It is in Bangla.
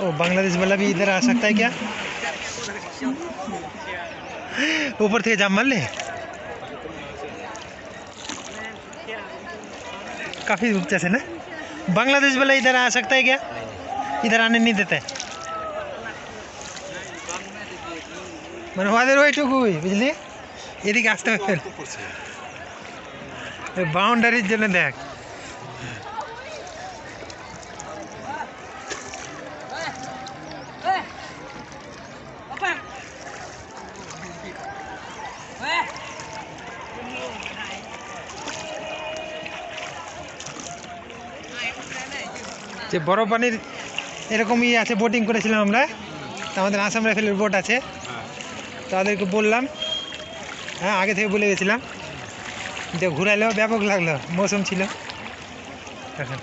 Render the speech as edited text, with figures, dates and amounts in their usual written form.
ओ बांग्लादेश वाला भी इधर आ सकता है क्या? ऊपर थे जाम मार ले। काफ़ी ऊंचा से ना। बांग्लादेश वाला इधर आ सकता है क्या? इधर आने नहीं देता है মানে ওদের ওইটুকুই বুঝলি এদিকে আসতে হবে বাউন্ডারির জন্য দেখ যে বড় পানির এরকমই আছে বোটিং করেছিলাম আমরা আমাদের আসাম রাইফেলের বোট আছে তাদেরকে বললাম হ্যাঁ আগে থেকে বলে গেছিলাম যে ঘুরাইলো ব্যাপক লাগলো মৌসুম ছিল এখন